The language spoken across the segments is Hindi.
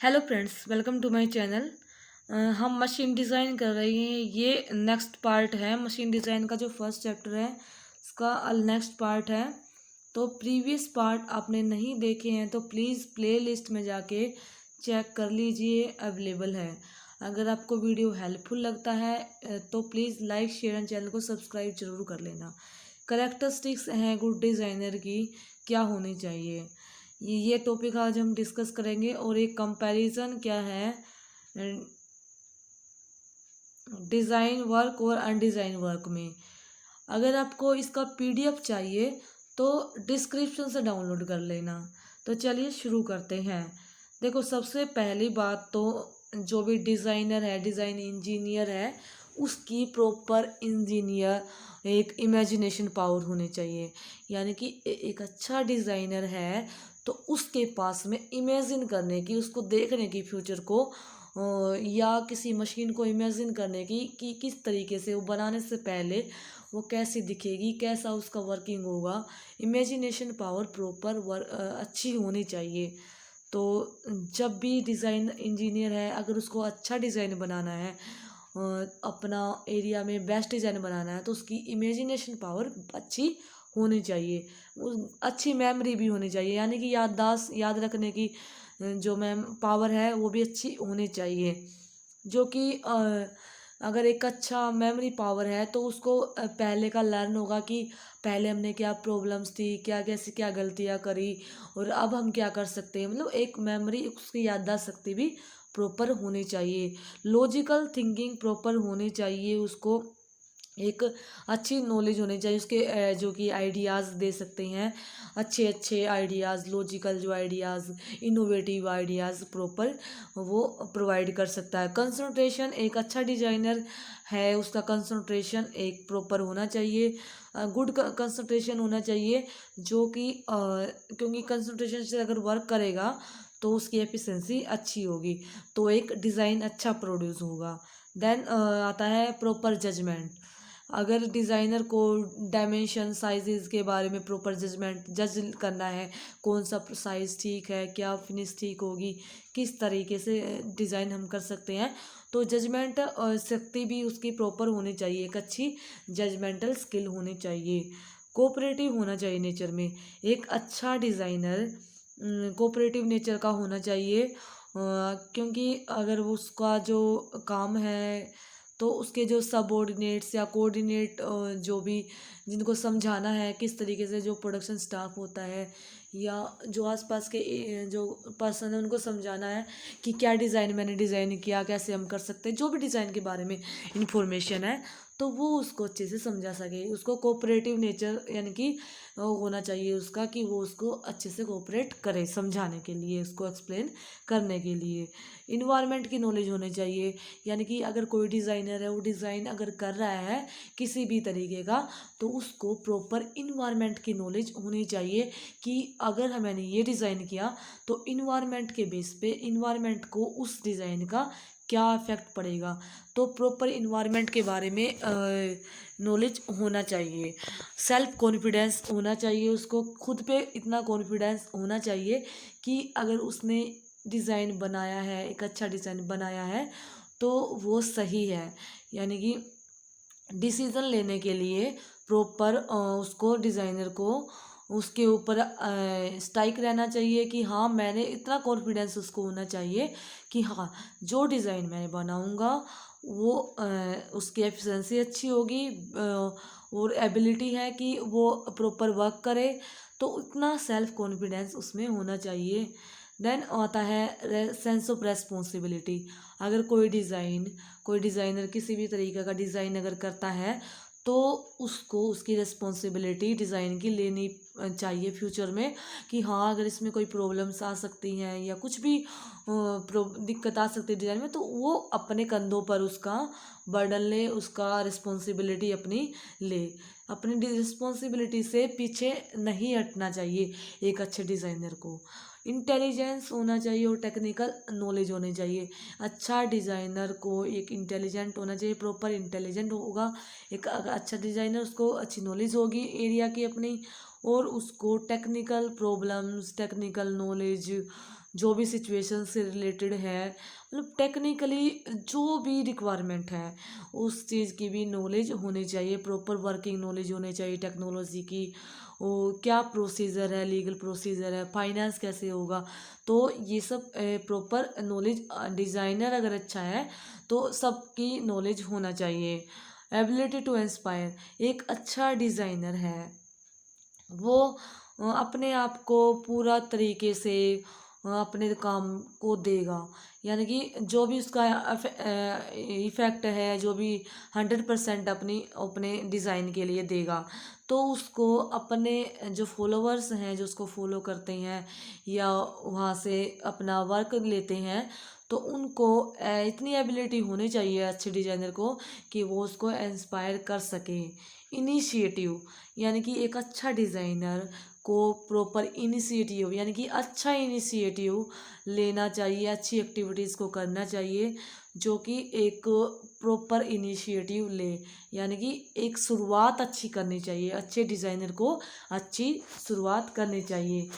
Hello friends, welcome to my channel. हम मशीन डिज़ाइन कर रहे हैं। ये नेक्स्ट पार्ट है। मशीन डिज़ाइन का जो फर्स्ट चैप्टर है इसका नेक्स्ट पार्ट है। तो प्रीवियस पार्ट आपने नहीं देखे हैं तो प्लीज़ प्लेलिस्ट में जाके चेक कर लीजिए, अवेलेबल है। अगर आपको वीडियो हेल्पफुल लगता है तो please like share and channel को सब्सक्राइब जरूर कर लेना। करेक्टरिस्टिक्स हैं गुड डिज़ाइनर की, क्या होनी चाहिए, ये टॉपिक आज हम डिस्कस करेंगे। और एक कंपैरिजन क्या है डिज़ाइन वर्क और अनडिज़ाइन वर्क में। अगर आपको इसका पीडीएफ चाहिए तो डिस्क्रिप्शन से डाउनलोड कर लेना। तो चलिए शुरू करते हैं। देखो, सबसे पहली बात तो जो भी डिज़ाइनर है, डिज़ाइन इंजीनियर है, उसकी प्रॉपर इंजीनियर एक इमेजिनेशन पावर होनी चाहिए। यानी कि एक अच्छा डिज़ाइनर है तो उसके पास में इमेजिन करने की, उसको देखने की फ्यूचर को, या किसी मशीन को इमेजिन करने की कि किस तरीके से वो बनाने से पहले वो कैसी दिखेगी, कैसा उसका वर्किंग होगा। इमेजिनेशन पावर प्रॉपर अच्छी होनी चाहिए। तो जब भी डिज़ाइन इंजीनियर है, अगर उसको अच्छा डिज़ाइन बनाना है, अपना एरिया में बेस्ट डिज़ाइन बनाना है, तो उसकी इमेजिनेशन पावर अच्छी होनी चाहिए। अच्छी मेमोरी भी होनी चाहिए, यानी कि याददाश्त, याद रखने की जो मैम पावर है वो भी अच्छी होनी चाहिए। जो कि अगर एक अच्छा मेमोरी पावर है तो उसको पहले का लर्न होगा कि पहले हमने क्या प्रॉब्लम्स थी, क्या कैसी क्या गलतियाँ करी और अब हम क्या कर सकते हैं। मतलब एक मेमोरी, उसकी याददाश्त शक्ति भी प्रॉपर होनी चाहिए। लॉजिकल थिंकिंग प्रॉपर होनी चाहिए। उसको एक अच्छी नॉलेज होनी चाहिए उसके, जो कि आइडियाज़ दे सकते हैं, अच्छे अच्छे आइडियाज़, लॉजिकल जो आइडियाज़, इनोवेटिव आइडियाज़ प्रॉपर वो प्रोवाइड कर सकता है। कंसंट्रेशन, एक अच्छा डिज़ाइनर है उसका कंसंट्रेशन एक प्रॉपर होना चाहिए, गुड कंसंट्रेशन होना चाहिए। जो कि क्योंकि कंसंट्रेशन से अगर वर्क करेगा तो उसकी एफिशिएंसी अच्छी होगी, तो एक डिज़ाइन अच्छा प्रोड्यूस होगा। देन आता है प्रॉपर जजमेंट। अगर डिज़ाइनर को डायमेंशन, साइजेस के बारे में प्रॉपर जज करना है, कौन सा साइज़ ठीक है, क्या फिनिश ठीक होगी, किस तरीके से डिज़ाइन हम कर सकते हैं, तो जजमेंट शक्ति भी उसकी प्रॉपर होनी चाहिए। एक अच्छी जजमेंटल स्किल होनी चाहिए। कोऑपरेटिव होना चाहिए नेचर में। एक अच्छा डिज़ाइनर कोऑपरेटिव नेचर का होना चाहिए, क्योंकि अगर वो उसका जो काम है तो उसके जो सबऑर्डिनेट्स या कोऑर्डिनेट, जो भी जिनको समझाना है किस तरीके से, जो प्रोडक्शन स्टाफ होता है या जो आसपास के जो पर्सन है, उनको समझाना है कि क्या डिज़ाइन मैंने डिज़ाइन किया, कैसे हम कर सकते हैं, जो भी डिज़ाइन के बारे में इंफॉर्मेशन है, तो वो उसको अच्छे से समझा सके। उसको कोऑपरेटिव नेचर यानी कि होना चाहिए उसका, कि वो उसको अच्छे से कोऑपरेट करे समझाने के लिए, उसको एक्सप्लेन करने के लिए। इन्वायरमेंट की नॉलेज होनी चाहिए। यानी कि अगर कोई डिज़ाइनर है, वो डिज़ाइन अगर कर रहा है किसी भी तरीके का, तो उसको प्रॉपर इन्वायरमेंट की नॉलेज होनी चाहिए कि अगर मैंने ये डिज़ाइन किया तो इन्वायरमेंट के बेस पे इन्वायरमेंट को उस डिज़ाइन का क्या इफेक्ट पड़ेगा। तो प्रॉपर इन्वायरमेंट के बारे में नॉलेज होना चाहिए। सेल्फ कॉन्फिडेंस होना चाहिए, उसको खुद पे इतना कॉन्फिडेंस होना चाहिए कि अगर उसने डिज़ाइन बनाया है, एक अच्छा डिज़ाइन बनाया है, तो वो सही है। यानी कि डिसीज़न लेने के लिए प्रॉपर उसको, डिज़ाइनर को उसके ऊपर स्ट्राइक रहना चाहिए कि हाँ, मैंने इतना कॉन्फिडेंस उसको होना चाहिए कि हाँ, जो डिज़ाइन मैं बनाऊँगा वो उसकी एफिशिएंसी अच्छी होगी, और एबिलिटी है कि वो प्रॉपर वर्क करे, तो उतना सेल्फ कॉन्फिडेंस उसमें होना चाहिए। देन आता है सेंस ऑफ रेस्पॉन्सिबिलिटी। अगर कोई डिज़ाइनर किसी भी तरीके का डिज़ाइन अगर करता है तो उसको उसकी रिस्पॉन्सिबिलिटी डिज़ाइन की लेनी चाहिए फ्यूचर में, कि हाँ, अगर इसमें कोई प्रॉब्लम्स आ सकती हैं या कुछ भी दिक्कत आ सकती है डिज़ाइन में, तो वो अपने कंधों पर उसका बर्डन ले, उसका रिस्पॉन्सिबिलिटी अपनी ले। अपनी रिस्पॉन्सिबिलिटी से पीछे नहीं हटना चाहिए एक अच्छे डिज़ाइनर को। इंटेलिजेंस होना चाहिए और टेक्निकल नॉलेज होनी चाहिए। अच्छा डिज़ाइनर को एक इंटेलिजेंट होना चाहिए, प्रॉपर इंटेलिजेंट होगा एक अच्छा डिज़ाइनर, उसको अच्छी नॉलेज होगी एरिया की अपनी, और उसको टेक्निकल प्रॉब्लम्स, टेक्निकल नॉलेज जो भी सिचुएशन से रिलेटेड है, मतलब टेक्निकली जो भी रिक्वायरमेंट है उस चीज़ की भी नॉलेज होनी चाहिए, प्रॉपर वर्किंग नॉलेज होनी चाहिए टेक्नोलॉजी की। वो क्या प्रोसीजर है, लीगल प्रोसीजर है, फाइनेंस कैसे होगा, तो ये सब प्रॉपर नॉलेज डिज़ाइनर अगर अच्छा है तो सबकी नॉलेज होना चाहिए। एबिलिटी टू इंस्पायर, एक अच्छा डिज़ाइनर है वो अपने आप को पूरा तरीके से अपने काम को देगा, यानी कि जो भी उसका इफ़ेक्ट है, जो भी 100% अपनी अपने डिज़ाइन के लिए देगा, तो उसको अपने जो फॉलोवर्स हैं जो उसको फॉलो करते हैं या वहाँ से अपना वर्क लेते हैं, तो उनको इतनी एबिलिटी होनी चाहिए अच्छे डिज़ाइनर को कि वो उसको इंस्पायर कर सके। इनिशिएटिव, यानी कि एक अच्छा डिज़ाइनर को प्रॉपर इनिशिएटिव, यानी कि अच्छा इनिशिएटिव लेना चाहिए, अच्छी एक्टिविटीज़ को करना चाहिए, जो कि एक प्रॉपर इनिशिएटिव ले, यानी कि एक शुरुआत अच्छी करनी चाहिए। अच्छे डिज़ाइनर को अच्छी शुरुआत करनी चाहिए।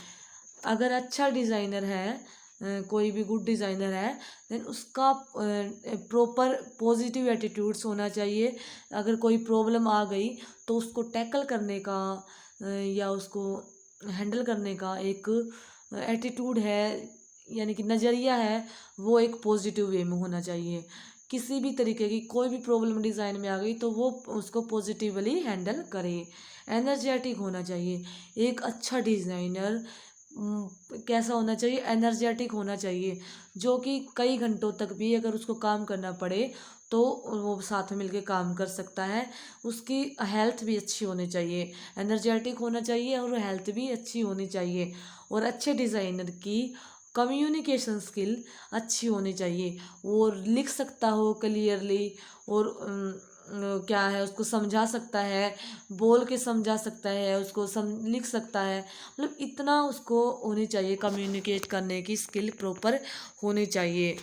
अगर अच्छा डिज़ाइनर है, कोई भी गुड डिज़ाइनर है, देन उसका प्रॉपर पॉजिटिव एटीट्यूड्स होना चाहिए। अगर कोई प्रॉब्लम आ गई तो उसको टैकल करने का या उसको हैंडल करने का एक एटीट्यूड है, यानी कि नज़रिया है, वो एक पॉजिटिव वे में होना चाहिए। किसी भी तरीके की कोई भी प्रॉब्लम डिज़ाइन में आ गई तो वो उसको पॉजिटिवली हैंडल करे। एनर्जेटिक होना चाहिए। एक अच्छा डिज़ाइनर कैसा होना चाहिए, एनर्जेटिक होना चाहिए, जो कि कई घंटों तक भी अगर उसको काम करना पड़े तो वो साथ में मिलके काम कर सकता है। उसकी हेल्थ भी अच्छी होनी चाहिए, एनर्जेटिक होना चाहिए और हेल्थ भी अच्छी होनी चाहिए। और अच्छे डिज़ाइनर की कम्युनिकेशन स्किल अच्छी होनी चाहिए, वो लिख सकता हो क्लियरली और क्या है उसको समझा सकता है, बोल के समझा सकता है, उसको लिख सकता है, मतलब इतना उसको होनी चाहिए, कम्युनिकेट करने की स्किल प्रॉपर होनी चाहिए।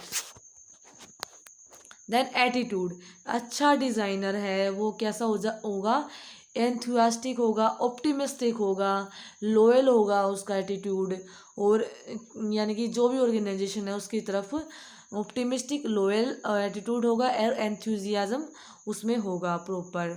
देन एटीट्यूड, अच्छा डिज़ाइनर है वो कैसा होगा, एंथुसियास्टिक होगा, ऑप्टिमिस्टिक होगा, लॉयल होगा उसका एटीट्यूड। और यानी कि जो भी ऑर्गेनाइजेशन है उसकी तरफ ऑप्टिमिस्टिक लॉयल एटीट्यूड होगा और एंथुजियाज्म उसमें होगा प्रॉपर।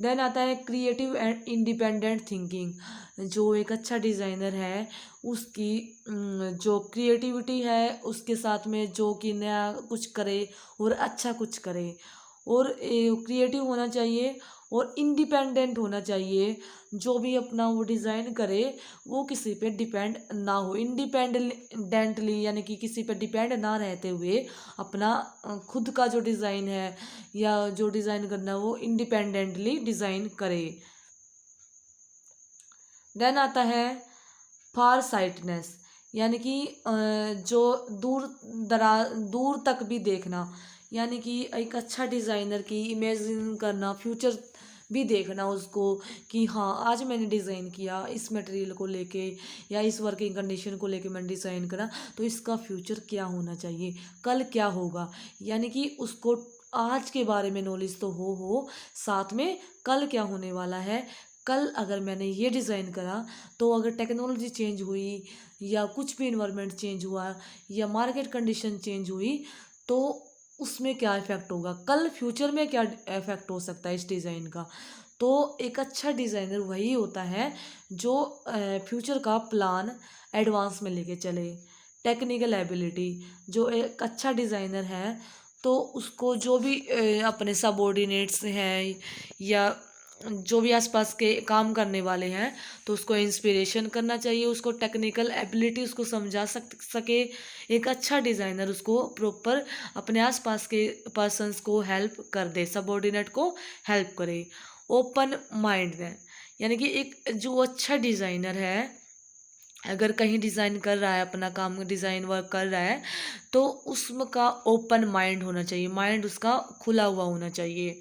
देन आता है क्रिएटिव एंड इंडिपेंडेंट थिंकिंग, जो एक अच्छा डिज़ाइनर है उसकी जो क्रिएटिविटी है उसके साथ में जो कि नया कुछ करे और अच्छा कुछ करे, और क्रिएटिव होना चाहिए और इंडिपेंडेंट होना चाहिए। जो भी अपना वो डिज़ाइन करे वो किसी पे डिपेंड ना हो, इंडिपेंडेंटली, यानी कि किसी पे डिपेंड ना रहते हुए अपना खुद का जो डिज़ाइन है या जो डिज़ाइन करना है वो इंडिपेंडेंटली डिज़ाइन करे। देन आता है फार साइटनेस, यानी कि जो दूर तक भी देखना, यानी कि एक अच्छा डिज़ाइनर की इमेजिन करना, फ्यूचर भी देखना उसको कि हाँ आज मैंने डिज़ाइन किया इस मटेरियल को लेके या इस वर्किंग कंडीशन को लेके मैंने डिज़ाइन करा, तो इसका फ्यूचर क्या होना चाहिए, कल क्या होगा, यानी कि उसको आज के बारे में नॉलेज तो हो साथ में कल क्या होने वाला है। कल अगर मैंने ये डिज़ाइन करा तो अगर टेक्नोलॉजी चेंज हुई या कुछ भी इन्वायरमेंट चेंज हुआ या मार्केट कंडीशन चेंज हुई तो उसमें क्या इफ़ेक्ट होगा, कल फ्यूचर में क्या इफ़ेक्ट हो सकता है इस डिज़ाइन का। तो एक अच्छा डिज़ाइनर वही होता है जो फ्यूचर का प्लान एडवांस में लेके चले। टेक्निकल एबिलिटी, जो एक अच्छा डिज़ाइनर है तो उसको जो भी अपने सबॉर्डिनेट्स हैं या जो भी आसपास के काम करने वाले हैं तो उसको इंस्पिरेशन करना चाहिए, उसको टेक्निकल एबिलिटी उसको समझा सके। एक अच्छा डिज़ाइनर उसको प्रॉपर अपने आसपास के पर्सन्स को हेल्प कर दे, सबॉर्डिनेट को हेल्प करे। ओपन माइंड है, यानी कि एक जो अच्छा डिज़ाइनर है अगर कहीं डिज़ाइन कर रहा है, अपना काम डिज़ाइन वर्क कर रहा है, तो उसका ओपन माइंड होना चाहिए, माइंड उसका खुला हुआ होना चाहिए।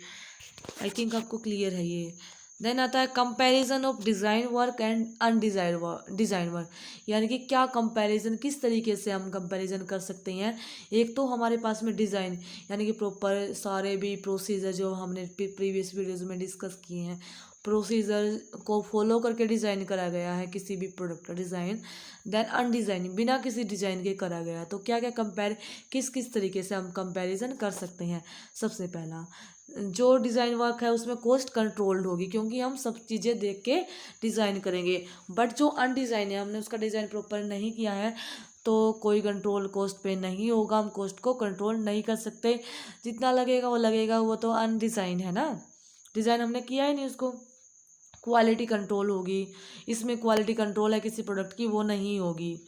आई थिंक आपको क्लियर है ये। देन आता है comparison of design work and undesign design work, यानी कि क्या कंपैरिजन, किस तरीके से हम कंपैरिजन कर सकते हैं। एक तो हमारे पास में डिज़ाइन, यानी कि प्रॉपर सारे भी प्रोसीजर जो हमने प्रीवियस वीडियोज़ में डिस्कस किए हैं प्रोसीजर को फॉलो करके डिज़ाइन करा गया है किसी भी प्रोडक्ट का डिज़ाइन, देन अनडिज़ाइन बिना किसी डिज़ाइन के करा गया, तो क्या क्या किस किस तरीके से हम कंपैरिजन कर सकते हैं। सबसे पहला, जो डिज़ाइन वर्क है उसमें कॉस्ट कंट्रोल्ड होगी, क्योंकि हम सब चीज़ें देख के डिज़ाइन करेंगे। बट जो अनडिज़ाइन है, हमने उसका डिज़ाइन प्रॉपर नहीं किया है, तो कोई कंट्रोल कॉस्ट पे नहीं होगा, हम कॉस्ट को कंट्रोल नहीं कर सकते। जितना लगेगा वो तो अनडिज़ाइन है ना, डिज़ाइन हमने किया ही नहीं उसको। क्वालिटी कंट्रोल होगी, इसमें क्वालिटी कंट्रोल है किसी प्रोडक्ट की, वो नहीं होगी।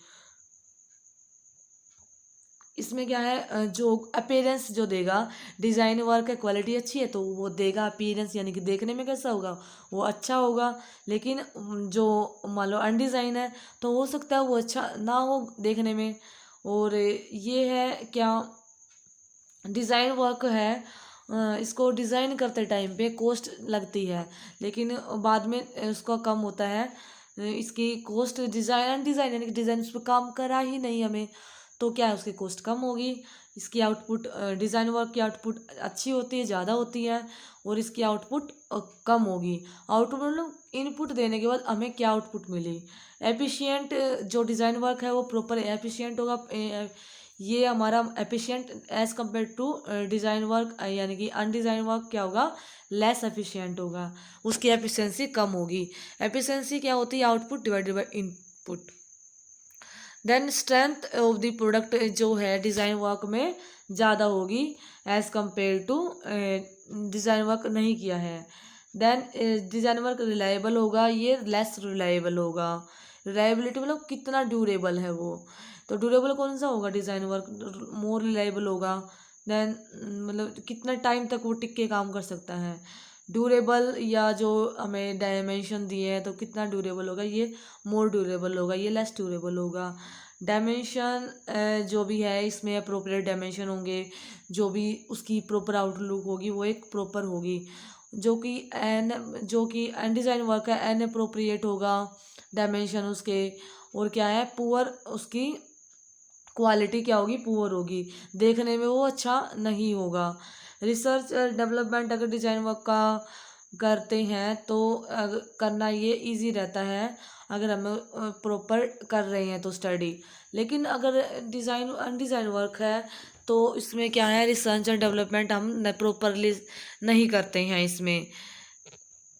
इसमें क्या है, जो अपीयरेंस जो देगा, डिज़ाइन वर्क है, क्वालिटी अच्छी है तो वो देगा अपीयरेंस, यानी कि देखने में कैसा होगा, वो अच्छा होगा। लेकिन जो मान लो अनडिज़ाइन है तो हो सकता है वो अच्छा ना हो देखने में। और ये है क्या, डिज़ाइन वर्क है, इसको डिज़ाइन करते टाइम पे कॉस्ट लगती है, लेकिन बाद में उसका कम होता है। इसकी कॉस्ट डिज़ाइन डिज़ाइन यानी कि डिज़ाइन उस पर काम करा ही नहीं हमें, तो क्या है उसकी कॉस्ट कम होगी। इसकी आउटपुट, डिज़ाइन वर्क की आउटपुट अच्छी होती है, ज़्यादा होती है, और इसकी आउटपुट कम होगी। आउटपुट मतलब इनपुट देने के बाद हमें क्या आउटपुट मिली। एफिशिएंट जो डिज़ाइन वर्क है वो प्रॉपर एफिशिएंट होगा, ये हमारा efficient as compare to design work, यानी कि अनडिज़ाइन वर्क क्या होगा, लेस एफिशिएंट होगा, उसकी एफिशिएंसी कम होगी। एफिशिएंसी क्या होती है, output divided by input. Then strength of the product जो है डिज़ाइन वर्क में ज़्यादा होगी as compare to design work नहीं किया है। देन डिज़ाइन वर्क रिलायबल होगा, ये लेस रिलायबल होगा। रिलायबिलिटी मतलब कितना ड्यूरेबल है वो, तो ड्यूरेबल कौन सा होगा, डिज़ाइन वर्क मोर रिलायबल होगा। देन मतलब कितना टाइम तक वो टिक के काम कर सकता है। ड्यूरेबल या जो हमें डायमेंशन दिए हैं तो कितना ड्यूरेबल होगा, ये मोर ड्यूरेबल होगा, ये लेस ड्यूरेबल होगा। डायमेंशन जो भी है इसमें अप्रोप्रिएट डायमेंशन होंगे, जो भी उसकी प्रॉपर आउटलुक होगी वो एक प्रॉपर होगी। जो कि अनडिज़ाइन वर्क है एन अप्रोप्रिएट होगा डायमेंशन उसके, और क्या है पुअर, उसकी क्वालिटी क्या होगी, पुअर होगी, देखने में वो अच्छा नहीं होगा। रिसर्च डेवलपमेंट अगर डिज़ाइन वर्क का करते हैं तो करना ये इजी रहता है अगर हम प्रॉपर कर रहे हैं तो स्टडी। लेकिन अगर डिज़ाइन अनडिज़ाइन वर्क है तो इसमें क्या है, रिसर्च एंड डेवलपमेंट हम प्रॉपरली नहीं करते हैं इसमें।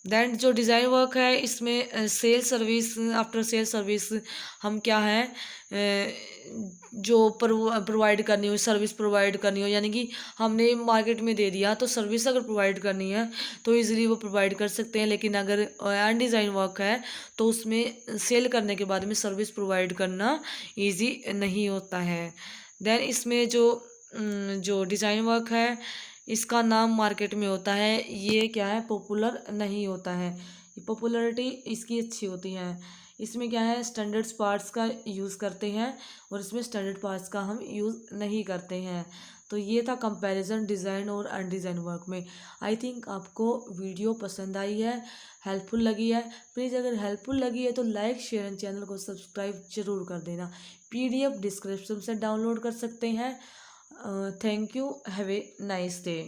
देन जो डिज़ाइन वर्क है इसमें sale service, after sale service हम क्या है, जो प्रोवाइड करनी हो, सर्विस प्रोवाइड करनी हो, यानी कि हमने मार्केट में दे दिया तो सर्विस अगर प्रोवाइड करनी है तो इजीली वो प्रोवाइड कर सकते हैं। लेकिन अगर अनडिज़ाइन वर्क है तो उसमें सेल करने के बाद में सर्विस प्रोवाइड करना ईजी नहीं होता है। देन इसमें जो डिज़ाइन वर्क है इसका नाम मार्केट में होता है, ये क्या है, पॉपुलर नहीं होता है। पॉपुलैरिटी इसकी अच्छी होती है। इसमें क्या है, स्टैंडर्ड्स पार्ट्स का यूज़ करते हैं और इसमें स्टैंडर्ड पार्ट्स का हम यूज़ नहीं करते हैं। तो ये था कंपैरिजन डिज़ाइन और अनडिज़ाइन वर्क में। आई थिंक आपको वीडियो पसंद आई है, हेल्पफुल लगी है। प्लीज़ अगर हेल्पफुल लगी है तो लाइक शेयर एंड चैनल को सब्सक्राइब जरूर कर देना। PDF डिस्क्रिप्शन से डाउनलोड कर सकते हैं। Thank you, have a nice day.